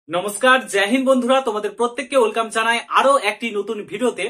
নমস্কার, জয় হিন্দ বন্ধুরা। তোমাদের প্রত্যেককে ওয়েলকাম জানাই আরো একটি নতুন ভিডিওতে।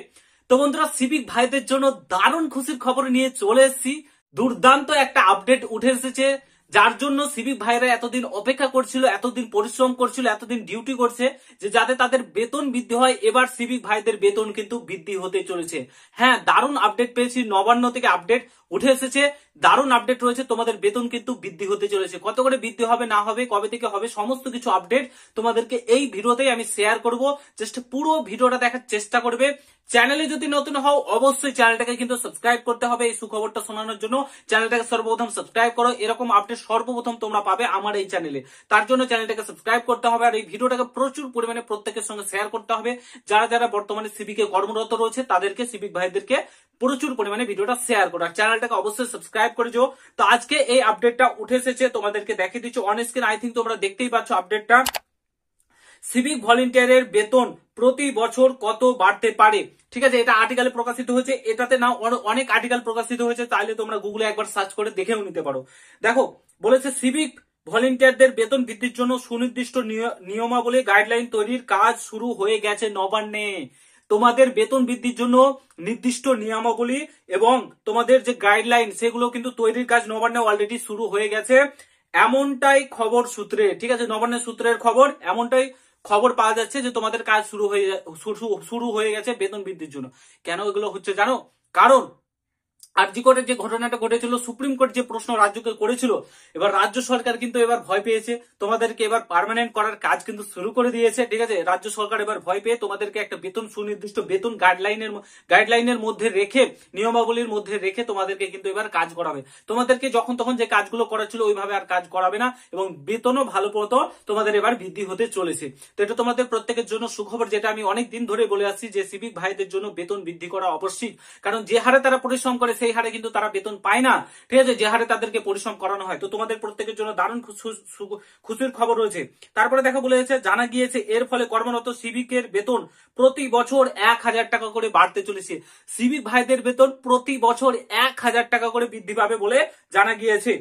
তো বন্ধুরা, সিভিক ভাইদের জন্য দারুণ খুশির খবর নিয়ে চলে এসেছি। দুর্দান্ত একটা আপডেট উঠে এসেছে, যার জন্য সিভিক ভাইরা এতদিন অপেক্ষা করছিল, এতদিন পরিশ্রম করছিল, এতদিন ডিউটি করছে যে যাতে তাদের বেতন বৃদ্ধি হয়। এবার সিভিক ভাইদের বেতন কিন্তু বৃদ্ধি হতে চলেছে। হ্যাঁ, দারুণ আপডেট পেয়েছি, নবান্ন থেকে আপডেট উঠে এসেছে। দারুণ আপডেট রয়েছে, তোমাদের বেতন কিন্তু বৃদ্ধি হতে চলেছে। কত করে বৃদ্ধি হবে না হবে, কবে থেকে হবে, সমস্ত কিছু আপডেট তোমাদেরকে এই ভিডিওতেই আমি শেয়ার করব। জাস্ট পুরো ভিডিওটা দেখার চেষ্টা করবে। চ্যানেলে যদি নতুন হও অবশ্যই চ্যানেলটাকে কিন্তু সাবস্ক্রাইব করতে হবে। এই সুখবরটা শোনানোর জন্য চ্যানেলটাকে সর্বপ্রথম সাবস্ক্রাইব করো। এরকম আপডেট সর্বপ্রথম তোমরা পাবে আমার এই চ্যানেলে। তার জন্য চ্যানেলটাকে সাবস্ক্রাইব করতে হবে আর এই ভিডিওটাকে প্রচুর পরিমাণে প্রত্যেকের সঙ্গে শেয়ার করতে হবে। যারা যারা বর্তমানে সিভিকে কর্মরত রয়েছে তাদেরকে, সিভিক ভাইদেরকে প্রচুর পরিমাণে ভিডিওটা শেয়ার করো আর চ্যানেলটাকে অবশ্যই সাবস্ক্রাইব করে যাও। তো আজকে এই আপডেটটা উঠে এসেছে, তোমাদেরকে দেখিয়ে দিচ্ছি অন স্ক্রিন। আই থিঙ্ক তোমরা দেখতেই পাচ্ছ আপডেটটা। সিভিক ভলেন্টিয়ারের বেতন প্রতি বছর কত বাড়তে পারে। ঠিক আছে, এটা আর্টিকেলে প্রকাশিত হয়েছে। এটাতে না অনেক আর্টিকেল প্রকাশিত হয়েছে, তাহলে তোমরা গুগলে একবার সার্চ করে দেখেও নিতে পারো। দেখো, বলেছে সিভিক ভলেন্টিয়ারদের বেতন বৃদ্ধির জন্য সুনির্দিষ্ট নিয়মাবলী গাইডলাইন তৈরির কাজ শুরু হয়ে গেছে নবান্নে। তোমাদের বেতন বৃদ্ধির জন্য নির্দিষ্ট নিয়মাবলী এবং তোমাদের যে গাইডলাইন সেগুলো কিন্তু তৈরির কাজ নবান্নে অলরেডি শুরু হয়ে গেছে, এমনটাই খবর সূত্রে। ঠিক আছে, নবান্নের সূত্রের খবর, এমনটাই খবর পাওয়া যাচ্ছে যে তোমাদের কাজ শুরু হয়ে গেছে বেতন বৃদ্ধির জন্য। কেন এগুলো হচ্ছে জানো? কারণ আরজি কোর্টের যে ঘটনাটা ঘটেছিল, সুপ্রিম কোর্ট যে প্রশ্ন রাজ্যকে করেছিল, এবার রাজ্য সরকার কিন্তু এবার ভয় পেয়েছে, তোমাদেরকে এবার পার্মানেন্ট করার কাজ কিন্তু শুরু করে দিয়েছে। ঠিক আছে, রাজ্য সরকার এবার ভয় পেয়ে তোমাদেরকে একটা বেতন, সুনির্দিষ্ট বেতন গাইডলাইনের মধ্যে রেখে, নিয়মাবলীর মধ্যে রেখে তোমাদেরকে কিন্তু এবার কাজ করাবে। তোমাদেরকে যখন তখন যে কাজগুলো করা ছিল ওইভাবে আর কাজ করাবে না এবং বেতনও ভালো মতো তোমাদের এবার বৃদ্ধি হতে চলেছে। তো এটা তোমাদের প্রত্যেকের জন্য সুখবর, যেটা আমি অনেক দিন ধরে বলে আসছি যে সিভিক ভাইদের জন্য বেতন বৃদ্ধি করা অবশ্যই। কারণ যে হারে তারা পরিশ্রম করে সেই হারে কিন্তু তারা বেতন পায় না। ঠিক আছে, যে হারে তাদেরকে পরিশ্রম করানো হয়। তো তোমাদের প্রত্যেকের জন্য দারুণ খুশির খবর রয়েছে। তারপরে দেখো, বলেছে জানা গিয়েছে এর ফলে কর্মরত সিভিকের বেতন প্রতি বছর 1,000 টাকা করে বাড়তে চলেছে। সিভিক ভাইদের বেতন প্রতি বছর 1,000 টাকা করে বৃদ্ধি পাবে বলে জানা গিয়েছে।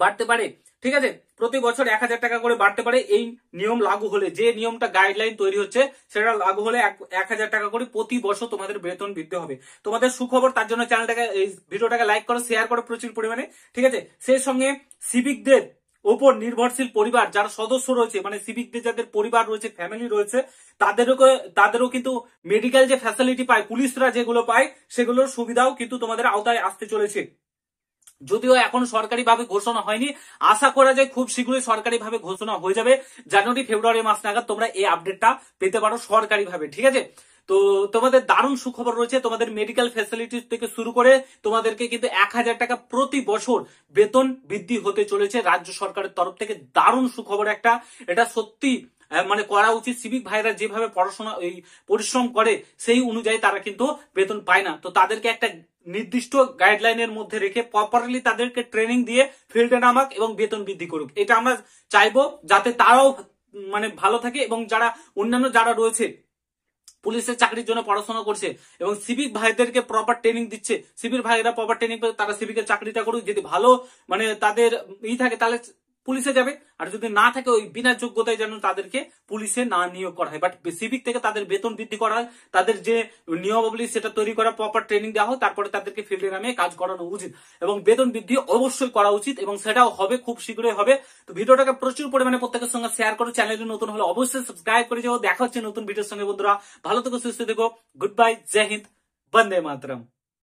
বাড়তে পারে, ঠিক আছে, প্রতি বছর 1,000 টাকা করে বাড়তে পারে। এই নিয়ম লাগু হলে, যে নিয়মটা গাইডলাইন তৈরি হচ্ছে সেটা লাগু হলে 1,000 টাকা করে প্রতি বছর তোমাদের বেতন বৃদ্ধি হবে। তোমাদের সুখবর, তার জন্য চ্যানেলটাকে, এই ভিডিওটাকে লাইক করো, শেয়ার করো প্রচুর পরিমাণে। ঠিক আছে, সেই সঙ্গে সিভিকদের ওপর নির্ভরশীল পরিবার যারা সদস্য রয়েছে, মানে সিভিকদের যাদের পরিবার রয়েছে, ফ্যামিলি রয়েছে, তাদেরও কিন্তু মেডিকেল যে ফ্যাসিলিটি পায়, পুলিশরা যেগুলো পায় সেগুলোর সুবিধাও কিন্তু তোমাদের আওতায় আসতে চলেছে। যদিও এখন সরকারিভাবে ঘোষণা হয়নি, আশা করা যায় খুব শীঘ্রই সরকারিভাবে ঘোষণা হয়ে যাবে। জানুয়ারি ফেব্রুয়ারি মাস নাগাদ তোমরা এই আপডেটটা পেতে পারো সরকারিভাবে। ঠিক আছে, তো তোমাদের দারুণ সুখবর রয়েছে। তোমাদের মেডিকেল ফ্যাসিলিটি থেকে শুরু করে তোমাদেরকে কিন্তু 1,000 টাকা প্রতি বছর বেতন বৃদ্ধি হতে চলেছে রাজ্য সরকারের তরফ থেকে। দারুণ সুখবর একটা, এটা সত্যি মানে করা উচিত। সিভিক ভাইরা যেভাবে পড়াশোনা পরিশ্রম করে সেই অনুযায়ী তারা কিন্তু বেতন পায় না। তো তাদেরকে একটা নির্দিষ্ট গাইডলাইনের মধ্যে রেখে প্রপারলি তাদেরকে ট্রেনিং দিয়ে ফিল্ডে নামাক এবং বেতন বৃদ্ধি করুক। এটা আমরা চাইবো, যাতে তারাও মানে ভালো থাকে এবং যারা অন্যান্য যারা রয়েছে পুলিশের চাকরির জন্য পড়াশোনা করছে এবং সিভিক ভাইদেরকে প্রপার ট্রেনিং দিচ্ছে, সিভিক ভাইরা প্রপার ট্রেনিং পেয়ে তারা সিভিকের চাকরিটা করুক। যদি ভালো মানে তাদের থাকে তাহলে পুলিশে যাবে, আর যদি না থাকে ওই বিনা যোগ্যতায় যেন তাদেরকে পুলিশে না নিয়োগ করা হয়। বাট সিভিক থেকে তাদের বেতন বৃদ্ধি করা হয়, তাদের যে নিয়মাবলী সেটা তৈরি করা, প্রপার ট্রেনিং দেওয়া হয়, তারপরে তাদেরকে ফিল্ডে নামিয়ে কাজ করানো উচিত এবং বেতন বৃদ্ধি অবশ্যই করা উচিত এবং সেটাও হবে, খুব শীঘ্রই হবে। তো ভিডিওটাকে প্রচুর পরিমাণে প্রত্যেকের সঙ্গে শেয়ার করো। চ্যানেলে নতুন হলে অবশ্যই সাবস্ক্রাইব করে যাও। দেখা হচ্ছে নতুন ভিডিওর সঙ্গে বন্ধুরা। ভালো থেকো, সুস্থ থেকো, গুড বাই, জয় হিন্দ, বন্দে মাতরম।